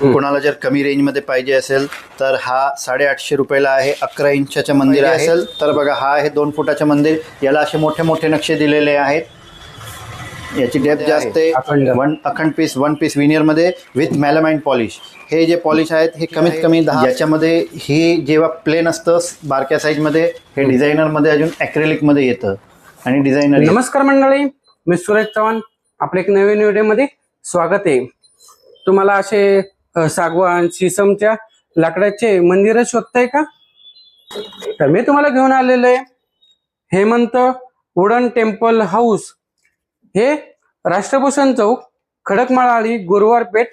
कोणाला जर कमी रेंजमध्ये पाहिजे असेल तर हा 850 रुपयाला आहे. 11 इंचाचं मंदिर असेल तर बघा हा आहे 2 फुटाचं मंदिर. याला असे मोठे मोठे नक्षे दिलेले आहेत. याची डेप्थ जास्त आहे. अखंड पीस 1 पीस विनियरमध्ये विथ मेलामाइन पॉलिश. हे जे पॉलिश आहेत हे कमीत कमी 10. याच्यामध्ये ही जेव्हा प्लेन असतं बारक्या साईजमध्ये, हे डिझायनरमध्ये अजून ॲक्रेलिकमध्ये येतं आणि डिझायनर. नमस्कार मंडळी, मी सुरेश चव्हाण. आपल्या एक नवीन व्हिडिओमध्ये स्वागत आहे. तुम्हाला असे सागवान शीशमच्या लाकडाचे मंदिर शोधताय का? तर मी तुम्हाला घेऊन आलेलो आहे हेमंत वुडन टेम्पल हाऊस. हे राष्ट्रभूषण चौक, खडकमाळाळी, गुरुवार पेठ,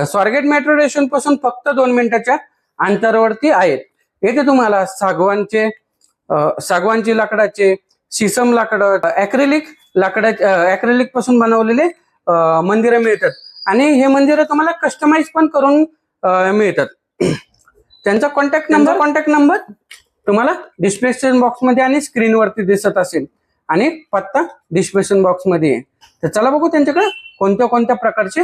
स्वारगेट मेट्रो स्टेशन पासून फक्त 2 मिनिटाच्या अंतरावरती आहेत. येथे तुम्हाला सागवानची लाकडाचे, शीशम लाकड, ॲक्रेलिक पासून बनवलेले मंदिरं मिळतात आणि हे मंदिरं तुम्हाला कस्टमाइज पण करून मिळतात. त्यांचा कॉन्टॅक्ट नंबर तुम्हाला डिस्क्रिप्शन बॉक्स मध्ये आणि स्क्रीनवरती दिसत असेल आणि पत्ता डिस्क्रिप्शन बॉक्स मध्ये आहे. तर चला बघू त्यांच्याकडे कोणत्या कोणत्या प्रकारचे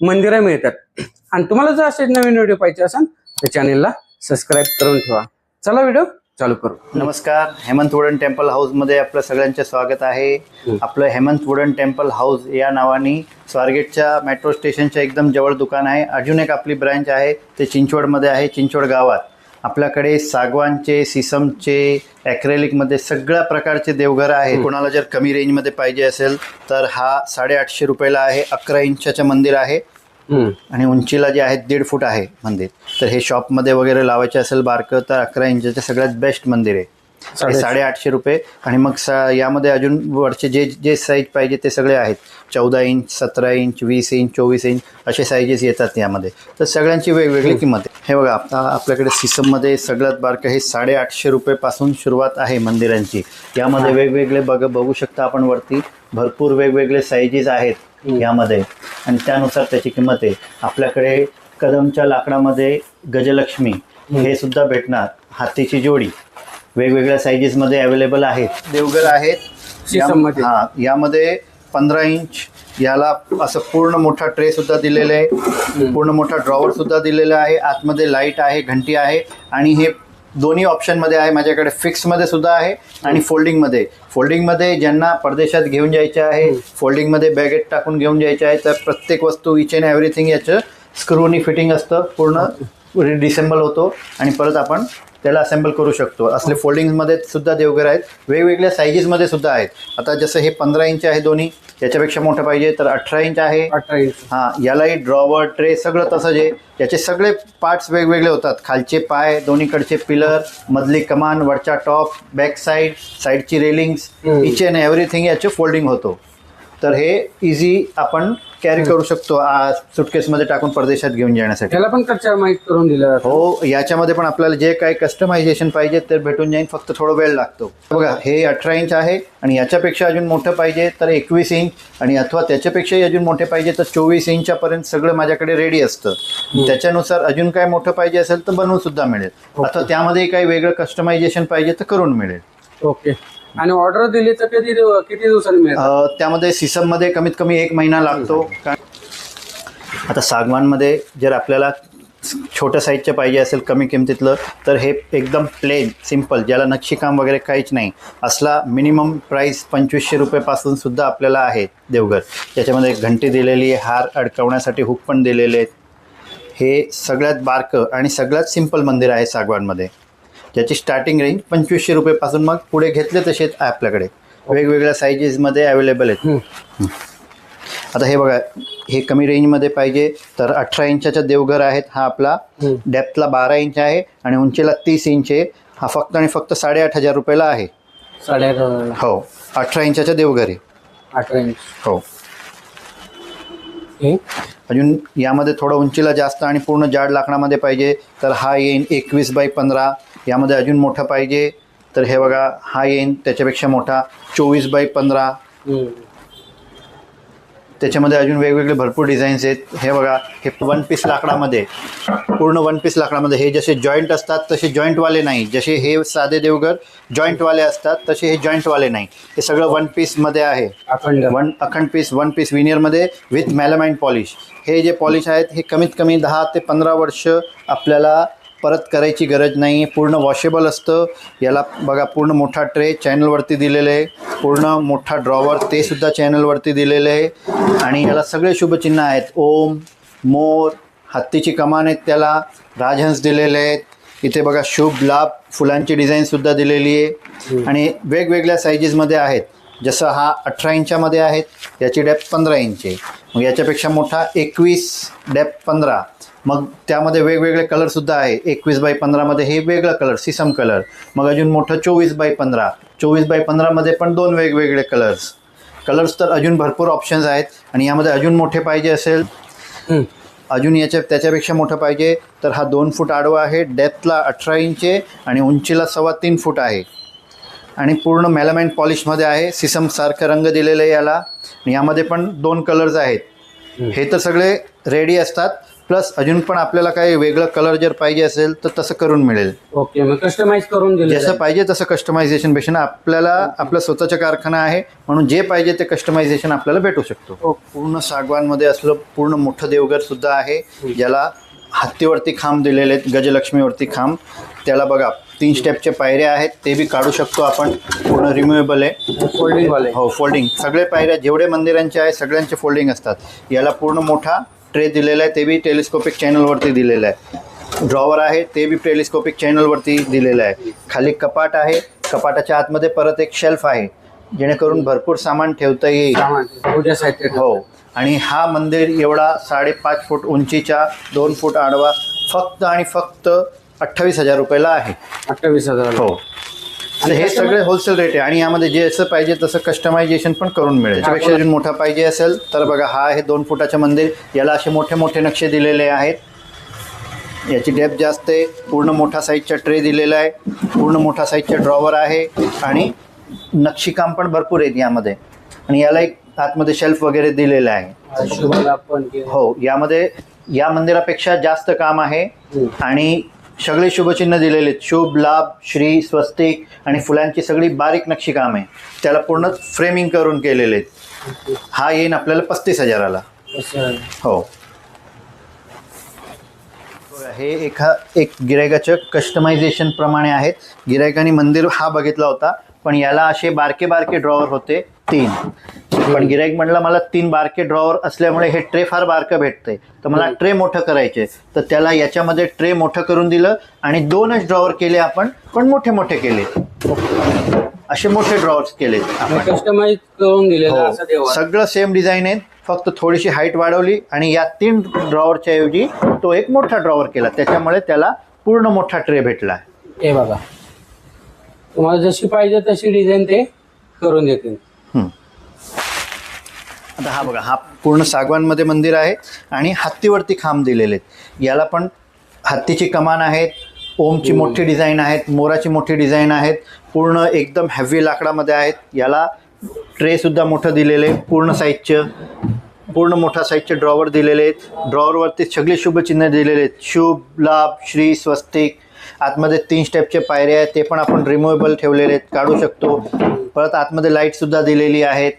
मंदिरं मिळतात. आणि तुम्हाला जर असे नवीन व्हिडिओ पाहिजे असेल तर चॅनेलला सबस्क्राईब करून ठेवा. चला व्हिडिओ चालू करू. नमस्कार, हेमंत वुडन टेम्पल हाऊस मध्ये आपलं सगळ्यांचे स्वागत आहे. आपलं हेमंत वुडन टेम्पल हाऊस या नावाने स्वारगेटच्या मेट्रो स्टेशनच्या एकदम जवळ दुकान आहे. अजून एक आपली ब्रँच आहे ते चिंचवडमध्ये आहे, चिंचवड गावात. आपल्याकडे सागवानचे, शीशमचे, ॲक्रेलिकमध्ये सगळ्या प्रकारचे देवघर आहे. कोणाला जर कमी रेंजमध्ये पाहिजे असेल तर हा 850 रुपयाला आहे. 11 इंचाचं मंदिर आहे आणि उंचीला जे आहे 1.5 फूट आहे मंदिर. तर हे शॉपमध्ये वगैरे लावायचे असेल बारकं तर 11 इंचाचं सगळ्यात बेस्ट मंदिर आहे. 850 रुपये. आणि मग यामध्ये अजून वरचे जे साईज पाहिजे ते सगळे आहेत. 14 इंच, 17 इंच, 20 इंच, 24 इंच असे साईजेस येतात यामध्ये. तर सगळ्यांची वेगवेगळी किंमत आहे. हे बघा, आता आपल्याकडे शीशममध्ये सगळ्यात बारकं हे 850 रुपयेपासून सुरुवात आहे मंदिरांची. यामध्ये वेगवेगळे बघू शकता आपण वरती भरपूर वेगवेगळे साईजेस आहेत यामध्ये आणि त्यानुसार त्याची किंमत आहे. आपल्याकडे कदमच्या लाकडामध्ये गजलक्ष्मी हे सुद्धा भेटणार. हातीची जोडी वेगवेगळ्या साईजेसमध्ये अवेलेबल आहेत. देवघर आहेत यामध्ये 15 इंच. याला असं पूर्ण मोठा ट्रे सुद्धा दिलेला आहे, पूर्ण मोठा ड्रॉवर सुद्धा दिलेला आहे. आतमध्ये लाईट आहे, घंटी आहे आणि हे दोन्ही ऑप्शनमध्ये आहे. माझ्याकडे फिक्समध्ये सुद्धा आहे आणि फोल्डिंगमध्ये ज्यांना परदेशात घेऊन जायचे आहे, फोल्डिंगमध्ये बॅगेत टाकून घेऊन जायचे आहे, तर प्रत्येक वस्तू इच अँड एव्हरीथिंग याचं स्क्रूनी फिटिंग असतं. पूर्ण डिसेंबल होतो आणि परत आपण त्याला असेंबल करू शकतो. असले फोल्डिंगमध्ये सुद्धा देवघर आहेत. वेगवेगळ्या साईजेसमध्ये सुद्धा आहेत. आता जसं हे 15 इंच आहे दोन्ही, याच्यापेक्षा मोठं पाहिजे तर 18 इंच आहे. 18 इंच यालाही ड्रॉवर, ट्रे सगळं तसंच आहे. याचे सगळे पार्ट्स वेगवेगळे होतात. खालचे पाय, दोन्हीकडचे पिलर, मधली कमान, वरचा टॉप, बॅक साईडची रेलिंग्स, इच अँड एव्हरीथिंग याचे फोल्डिंग होतो. तर हे इझी आपण कॅरी करू शकतो सुटकेसमध्ये टाकून परदेशात घेऊन जाण्यासाठी. त्याला पण कस्टमाइज करून दिलं हो. याच्यामध्ये पण आपल्याला जे काही कस्टमायझेशन पाहिजे तर भेटून जाईल, फक्त थोडं वेळ लागतो. बघा, हे 18 इंच आहे आणि याच्यापेक्षा अजून मोठं पाहिजे तर 21 इंच आणि अथवा त्याच्यापेक्षाही अजून मोठे पाहिजे तर 24 इंचापर्यंत सगळं माझ्याकडे रेडी असतं. त्याच्यानुसार अजून काय मोठं पाहिजे असेल तर बनवून सुद्धा मिळेल. अथवा त्यामध्ये काही वेगळं कस्टमायझेशन पाहिजे तर करून मिळेल. ओके. आणि ऑर्डर दिली तर किती दिवसांनी मिळेल? त्यामध्ये शीशममध्ये कमीत कमी 1 महिना लागतो. आता सागवानमध्ये जर आपल्याला छोट्या साईजचं पाहिजे असेल कमी किमतीतलं तर हे एकदम प्लेन सिम्पल, ज्याला नक्षीकाम वगैरे काहीच नाही, असला मिनिमम प्राईस 2500 रुपयेपासून सुद्धा आपल्याला आहे देवघर. त्याच्यामध्ये घंटी दिलेली, हार अडकवण्यासाठी हुक पण दिलेले आहेत. हे सगळ्यात बारकं आणि सगळ्यात सिम्पल मंदिर आहे सागवानमध्ये, ज्याची स्टार्टिंग रेंज 2500 रुपयेपासून मग पुढे घेतले तसेच आपल्याकडे वेगवेगळ्या साईजेसमध्ये अवेलेबल आहेत. आता हे बघा, हे कमी रेंजमध्ये पाहिजे तर 18 इंचाचा देवघर आहेत. हा आपला डेप्थला 12 इंच आहे आणि उंचीला 30 इंच आहे. हा फक्त आणि फक्त 8,500 रुपयाला आहे. 8,500? हो, 18 इंचाचा देवघर आहे. 18 इंच हो. अजून यामध्ये थोडं उंचीला जास्त आणि पूर्ण जाड लाकडामध्ये पाहिजे तर हा येईन 21 बाय 15. यामध्ये अजून मोठा पाहिजे तर हे बघा, हा येईन त्याच्यापेक्षा मोठा 24 बाय 15 त्याच्यामध्ये अजून वेगवेगळे भरपूर डिझाईन्स आहेत. हे बघा, हे वन पीस लाकडामध्ये, पूर्ण वन पीस लाकडामध्ये. हे जसे जॉईंट असतात तसे जॉईंटवाले नाही. जसे हे साधे देवघर जॉईंटवाले असतात तसे हे जॉईंटवाले नाही. हे सगळं वन पीसमध्ये आहे. अखंड पीस वन पीस विनियरमध्ये विथ मेलामाइन पॉलिश. हे जे पॉलिश आहेत हे कमीत कमी 10 ते 15 वर्ष आपल्याला परत करायची गरज नाही. पूर्ण वॉशेबल असतं. याला बघा, पूर्ण मोठा ट्रे चॅनलवरती दिलेलं आहे. पूर्ण मोठा ड्रॉवर ते सुद्धा चॅनलवरती दिलेलं आहे. आणि याला सगळे शुभचिन्ह आहेत. ओम, मोर, हत्तीची कमान आहेत, त्याला राजहंस दिलेले आहेत. इथे बघा शुभ लाभ फुलांची डिझाईनसुद्धा दिलेली आहे. आणि वेगवेगळ्या साईजेसमध्ये आहेत. जसं हा 18 इंचामध्ये आहेत, याची डेप्थ 15 इंच आहे. मग याच्यापेक्षा मोठा 21, डेप्थ 15. मग त्यामध्ये वेगवेगळे कलरसुद्धा आहे. 21x15मध्ये हे वेगळा कलर सिसम कलर. मग अजून मोठं 24x15. 24x15मध्ये पण 2 वेगवेगळे कलर्स तर अजून भरपूर ऑप्शन्स आहेत. आणि यामध्ये अजून मोठे पाहिजे असेल, अजून त्याच्यापेक्षा मोठं पाहिजे तर हा 2 फूट आडवा आहे. डेप्थला 18 इंच आहे आणि उंचीला 3.25 फूट आहे. आणि पूर्ण मेलामाइन पॉलिशमध्ये आहे. सिसमसारखं रंग दिलेलं आहे याला. आणि यामध्ये पण 2 कलर्स आहेत. हे तर सगळे रेडी असतात. प्लस अजून पण आपल्याला काही वेगळं कलर जर पाहिजे असेल तर तसं करून मिळेल. ओके, मग कस्टमाइज करून दिलं जसं पाहिजे तसं कस्टमायझेशन भेटणं. आपल्याला आपला स्वतःचा कारखाना आहे म्हणून जे पाहिजे ते कस्टमायझेशन आपल्याला भेटू शकतो. पूर्ण सागवानमध्ये असलं पूर्ण मोठं देवघर सुद्धा आहे, ज्याला हत्तीवरती खांब दिलेले आहेत, गजलक्ष्मीवरती खांब. त्याला बघा 3 स्टेपचे पायऱ्या आहेत, ते बी काढू शकतो आपण. पूर्ण रिम्युएबल आहे, फोल्डिंगवाले. हो, फोल्डिंग. सगळे पायऱ्या जेवढे मंदिरांचे आहे सगळ्यांचे फोल्डिंग असतात. याला पूर्ण मोठा ट्रे दिलेला आहे, ते बी टेलिस्कोपिक चॅनलवरती दिलेलं आहे. ड्रॉवर आहे, ते बी टेलिस्कोपिक चॅनलवरती दिलेलं आहे. खाली कपाट आहे, कपाटाच्या आतमध्ये परत एक शेल्फ आहे, जेणेकरून भरपूर सामान ठेवता येईल. हो. आणि हा मंदिर एवढा 5.5 फूट उंचीच्या, 2 फूट आडवा, फक्त आणि फक्त 28,000 रुपयाला आहे. 28,000. हो. आणि हे सगळे होलसेल रेट आहे. आणि यामध्ये जे असं पाहिजे तसं कस्टमायझेशन पण करून मिळेल. त्यापेक्षा अजून मोठा पाहिजे असेल तर बघा, हा आहे 2 फुटाचं मंदिर. याला असे मोठे मोठे नक्षे दिलेले आहेत. याची डेप्थ जास्त आहे. पूर्ण मोठा साईजचा ट्रे दिलेला आहे. पूर्ण मोठा साईजचा ड्रॉवर आहे. आणि नक्षीकाम पण भरपूर आहेत यामध्ये. आणि याला एक आतमध्ये शेल्फ वगैरे दिलेलं आहे. हो, यामध्ये या मंदिरापेक्षा जास्त काम आहे. आणि सगळे शुभचिन्ह दिलेले आहेत. शुभ, लाभ, श्री, स्वस्तिक आणि फुलांची सगळी बारीक नक्षीकाम आहे. त्याला पूर्ण फ्रेमिंग करून केलेले आहेत. हा येईन आपल्याला 35,000ला. हो. हे एक गिरायकाचं कस्टमायझेशन प्रमाणे आहेत. गिरायकाने मंदिर हा बघितला होता, पण याला असे बारके बारके ड्रॉवर होते 3. पण गिरायक म्हणलं मला 3 बारके ड्रॉवर असल्यामुळे हे ट्रे फार बारकं भेटतंय, तर मला ट्रे मोठं करायचे. तर त्याला याच्यामध्ये ट्रे मोठं करून दिलं आणि 2च ड्रॉवर केले आपण, पण मोठे मोठे केले. असे मोठे ड्रॉवर्स केले कस्टमाइज करून दिले. सगळं सेम डिझाईन आहे, फक्त थोडीशी हाईट वाढवली आणि या 3 ड्रॉवरच्या ऐवजी तो एक मोठा ड्रॉवर केला. त्याच्यामुळे त्याला पूर्ण मोठा ट्रे भेटला. हे बघा, तुम्हाला जशी पाहिजे तशी डिझाईन ते करून देतील. आता हा बघा, हा पूर्ण सागवानमध्ये मंदिर आहे आणि हत्तीवरती खांब दिलेले आहेत. याला पण हत्तीची कमान आहेत, ओमची मोठी डिझाईन आहेत, मोराची मोठी डिझाईन आहेत. पूर्ण एकदम हेवी लाकडामध्ये आहेत. याला ट्रेसुद्धा मोठं दिलेलं आहे, पूर्ण साईजचं. पूर्ण मोठा साईजचे ड्रॉवर दिलेले आहेत. ड्रॉवरवरती सगळे शुभचिन्ह दिलेले आहेत. शुभ, लाभ, श्री, स्वस्तिक. आतमध्ये 3 स्टेपचे पायऱ्या आहेत, ते पण आपण रिमूव्हेबल ठेवलेले आहेत, काढू शकतो. परत आतमध्ये लाईटसुद्धा दिलेली आहेत.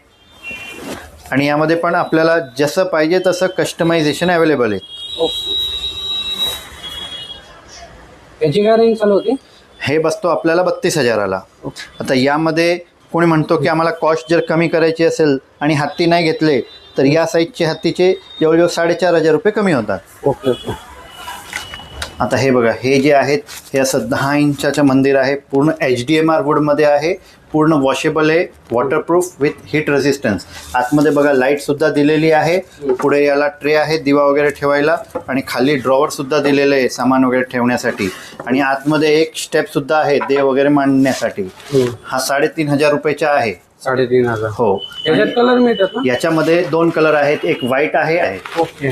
आणि यामध्ये पण आपल्याला जसं पाहिजे तसं कस्टमायझेशन अवेलेबल आहे. याची काय रेंज चालू होती? हे बसतो आपल्याला 32,000ला. आता यामध्ये कोणी म्हणतो की आम्हाला कॉस्ट जर कमी करायची असेल आणि हत्ती नाही घेतले तर या साईजचे हत्तीचे जवळजवळ 4,500 रुपये कमी होतात. ओके. आता हे बघा, हे जे आहेत हे असं 10 इंचाचं मंदिर आहे. पूर्ण HDMR वूडमध्ये आहे. पूर्ण वॉशेबल आहे, वॉटरप्रूफ विथ हीट रेजिस्टन्स. आतमध्ये बघा लाईटसुद्धा दिलेली आहे. पुढे याला ट्रे आहे दिवा वगैरे ठेवायला. आणि खाली ड्रॉवरसुद्धा दिलेलं आहे सामान वगैरे ठेवण्यासाठी. आणि आतमध्ये एक स्टेपसुद्धा आहे देव वगैरे मांडण्यासाठी. हा 3,500 रुपयाचा आहे. 3,500. हो. याच्यात कलर मिळतात. याच्यामध्ये 2 कलर आहेत, एक व्हाईट आहे. ओके.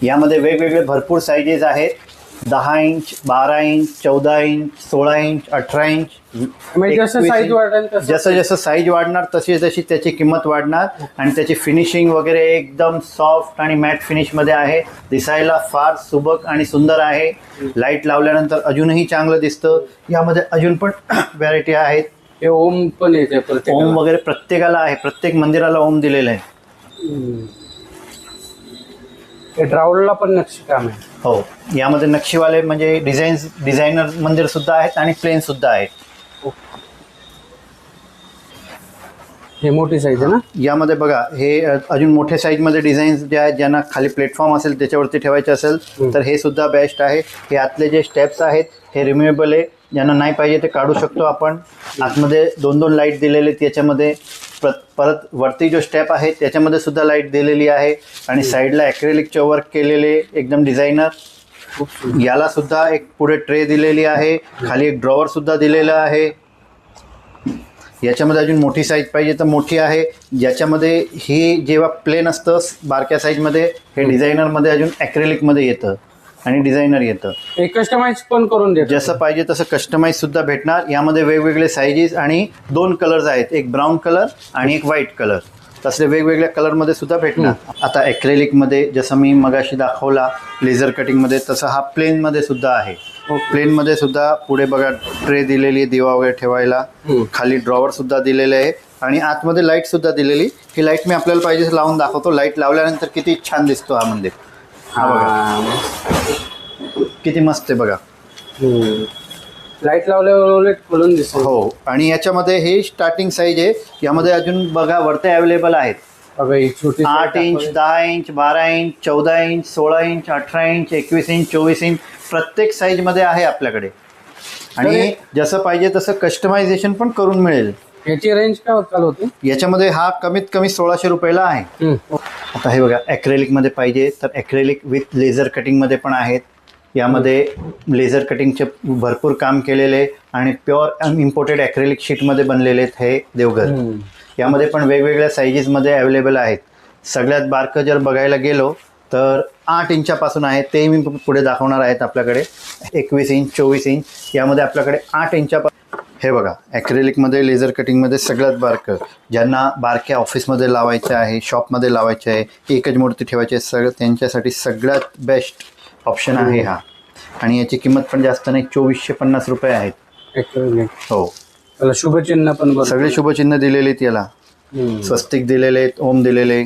यामध्ये वेगवेगळे भरपूर साईजेस आहेत. 10 inch, 12 inch, 14 inch, 16 inch, 18 inch, म्हणजे जसं 21 साईज इंच. वाढेल तसं जसं जसं साईज वाढणार तशी तशी त्याची किंमत वाढणार आणि त्याची फिनिशिंग वगैरे एकदम सॉफ्ट आणि मॅट फिनिशमध्ये आहे. दिसायला फार सुबक आणि सुंदर आहे. लाईट लावल्यानंतर अजूनही चांगलं दिसतं. यामध्ये अजून पण व्हॅरायटी आहेत. हे ओम पण येते प्रत्येक ओम वगैरे प्रत्येकाला आहे. प्रत्येक मंदिराला ओम दिलेलं आहे. हे ड्राउलला पण नक्षीकाम आहे. हो, यामध्ये नक्षीवाले म्हणजे डिझायनर मंदिर सुद्धा आहेत आणि प्लेन सुद्धा आहेत. हे मोठी साईज आहे ना. यामध्ये बघा हे अजून मोठ्या साईजमध्ये डिझाईन्स जे आहेत ज्यांना खाली प्लॅटफॉर्म असेल त्याच्यावरती ठेवायचे असेल तर हे सुद्धा बेस्ट आहे. हे आतले जे स्टेप्स आहेत हे रिम्युएबल आहे. ज्यांना नाही पाहिजे ते काढू शकतो आपण. आतमध्ये 2-2 लाईट दिलेले त्याच्यामध्ये. परत वरती जो स्टेप आहे त्याच्यामध्ये सुद्धा लाईट दिलेली आहे आणि साईडला ॲक्रेलिकचे वर्क केलेले एकदम डिझायनर. याला सुद्धा एक पुढे ट्रे दिलेली आहे. खाली एक ड्रॉवर सुद्धा दिलेलं आहे. याच्यामध्ये अजून मोठी साईज पाहिजे तर मोठी आहे. ज्याच्यामध्ये हे जेव्हा प्लेन असतं बारक्या साईजमध्ये हे डिझायनरमध्ये अजून ॲक्रेलिकमध्ये येतं आणि डिझायनर येतं. हे कस्टमाइज पण करून देतो. जसं पाहिजे तसं कस्टमाइज सुद्धा भेटणार. यामध्ये वेगवेगळे साईजेस आणि 2 कलर्स आहेत. एक ब्राऊन कलर आणि एक व्हाईट कलर. तसले वेगवेगळ्या कलरमध्ये सुद्धा भेटणार. आता ॲक्रेलिकमध्ये जसं मी मगाशी दाखवला लेझर कटिंगमध्ये तसं हा प्लेनमध्ये सुद्धा आहे. प्लेनमध्ये सुद्धा पुढे बघा ट्रे दिलेली आहे दिवा वगैरे ठेवायला. खाली ड्रॉवर सुद्धा दिलेले आहे आणि आतमध्ये लाईट सुद्धा दिलेली. ही लाईट मी आपल्याला पाहिजे लावून दाखवतो. लाईट लावल्यानंतर किती छान दिसतो हा मंदिर. हा बघा किती मस्त आहे बघा. लाईट लावल्यावर खोलून दिसतो. हो, आणि याच्यामध्ये हे स्टार्टिंग साईज आहे. यामध्ये अजून बघा वरते अवेलेबल आहेत. 8 inch, 10 inch, 12 inch, 14 inch, 16 inch, 18 inch, 21 inch, 24 inch प्रत्येक साईजमध्ये आहे आपल्याकडे. आणि जसं पाहिजे तसं कस्टमायझेशन पण करून मिळेल. याची रेंज काय चालू होते. याच्यामध्ये हा कमीत कमी 1600 रुपयाला आहे. आता हे बघा ॲक्रेलिकमध्ये पाहिजे तर ॲक्रेलिक विथ लेझर कटिंगमध्ये पण आहेत. यामध्ये लेझर कटिंगचे भरपूर काम केलेले आणि प्युअर इम्पोर्टेड ॲक्रेलिक शीटमध्ये बनलेले आहेत हे देवघर. यामध्ये पण वेगवेगळ्या साईजेसमध्ये अवेलेबल आहेत. सगळ्यात बारकं जर बघायला गेलो तर 8 इंचापासून आहे. ते मी पुढे दाखवणार आहेत आपल्याकडे. 21 इंच, 24 इंच यामध्ये आपल्याकडे 8 इंचापासून. हे बघा ॲक्रेलिकमध्ये लेझर कटिंगमध्ये सगळ्यात बारकं. ज्यांना बारक्या ऑफिसमध्ये लावायचं आहे, शॉपमध्ये लावायचं आहे, एकच मूर्ती ठेवायची आहे, सगळं त्यांच्यासाठी सगळ्यात बेस्ट ऑप्शन आहे हा. आणि याची किंमत पण जास्त नाही, 2450 रुपये आहेत. हो, त्याला शुभचिन्ह पण सगळे शुभचिन्ह दिलेले आहेत. याला स्वस्तिक दिलेले आहेत, ओम दिलेले,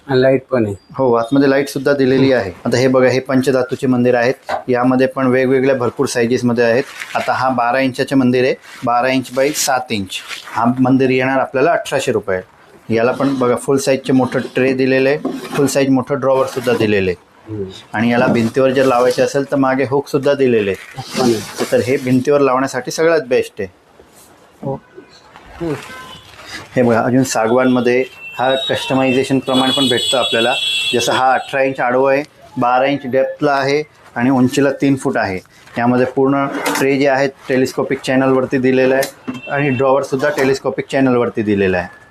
लाईट पण आहे. हो, आतमध्ये लाईट सुद्धा दिलेली आहे. आता हे बघा हे पंचधातूचे मंदिर आहेत. यामध्ये पण वेगवेगळ्या भरपूर साईजेसमध्ये आहेत. आता हा 12 इंचाचे मंदिर आहे. 12 इंच बाय 7 इंच हा मंदिर येणार आपल्याला 1800 रुपये. याला पण बघा फुल साईजचे मोठं ट्रे दिलेलं आहे. फुल साईज मोठं ड्रॉवर सुद्धा दिलेलं आहे. आणि याला भिंतीवर जर लावायचे असेल तर मागे हुक सुद्धा दिलेले आहेत. तर हे भिंतीवर लावण्यासाठी सगळ्यात बेस्ट आहे. हे बघा अजून सागवानमध्ये हा कस्टमायझेशन प्रमाण पण भेटतं आपल्याला. जसं हा 18 इंच आडवं आहे, 12 इंच डेप्थला आहे आणि उंचीला 3 फूट आहे. यामध्ये पूर्ण ट्रे जे आहेत टेलिस्कोपिक चॅनलवरती दिलेलं आहे आणि ड्रॉवरसुद्धा टेलिस्कोपिक चॅनलवरती दिलेलं आहे.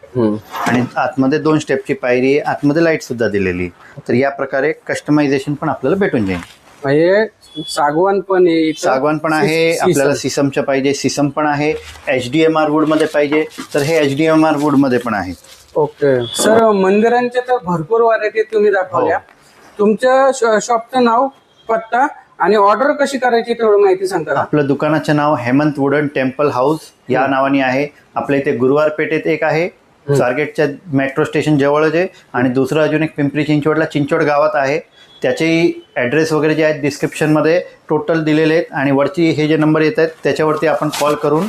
आणि आतमध्ये 2 स्टेपची पायरी आहे. आतमध्ये लाईटसुद्धा दिलेली. तर या प्रकारे कस्टमायझेशन पण आपल्याला भेटून जाईल. सागवान पण आहे. सागवान पण आहे. आपल्याला सिसमचं पाहिजे सिसम पण आहे. HDMR वूडमध्ये पाहिजे तर हे HDMR वूडमध्ये पण आहे. ओके सर, मंदिरांच्या तर भरपूर व्हरायटी तुम्ही दाखवल्या. तुमच्या शॉपचं नाव, पत्ता आणि ऑर्डर कशी करायची तेवढं माहिती सांगता का? आपलं दुकानाचं नाव हेमंत वुडन टेम्पल हाऊस या नावाने आहे. आपल्या इथे गुरुवार पेठेत एक आहे, स्वारगेटच्या मेट्रो स्टेशन जवळच आहे. आणि दुसरं अजून एक पिंपरी चिंचवडला चिंचवड गावात आहे. त्याचेही ॲड्रेस वगैरे जे आहेत डिस्क्रिप्शनमध्ये टोटल दिलेले आहेत. आणि वरची हे जे नंबर येत आहेत त्याच्यावरती आपण कॉल करून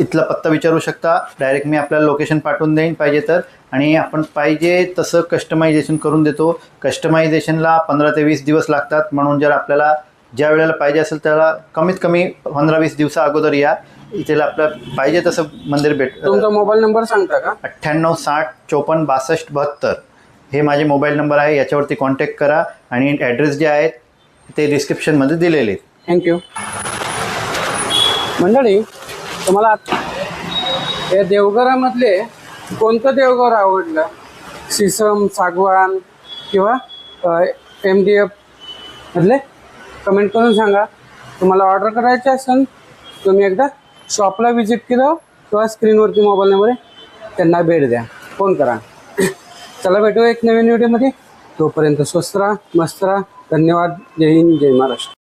इथला पत्ता विचारू शकता. डायरेक्ट मी आपल्याला लोकेशन पाठवून देईन पाहिजे तर. आणि आपण पाहिजे तसं कस्टमायझेशन करून देतो. कस्टमायझेशनला 15 ते 20 दिवस लागतात. म्हणून जर आपल्याला ज्या वेळेला पाहिजे असेल त्याला कमीत कमी 15-20 दिवसा अगोदर या. इथे आपल्याला पाहिजे तसं मंदिर भेट. तुमचा मोबाईल नंबर सांगता का? 98 60 54 62 72 हे माझे मोबाईल नंबर आहे. याच्यावरती कॉन्टॅक्ट करा. आणि ॲड्रेस जे आहेत ते डिस्क्रिप्शनमध्ये दिलेले आहेत. थँक्यू. मंडळी, तुम्हाला या देवघरामधले कोणतं देवघर आवडलं? सिसम, सागवान किंवा MDF मधले कमेंट करून सांगा. तुम्हाला ऑर्डर करायची असेल तुम्ही एकदा शॉपला व्हिजिट केलं किंवा स्क्रीनवरती मोबाईल नंबर आहे त्यांना भेट द्या, फोन करा. चला भेटूया एक नवीन व्हिडिओमध्ये. तोपर्यंत स्वस्त राहा, मस्त राहा. धन्यवाद. जय हिंद, जय महाराष्ट्र.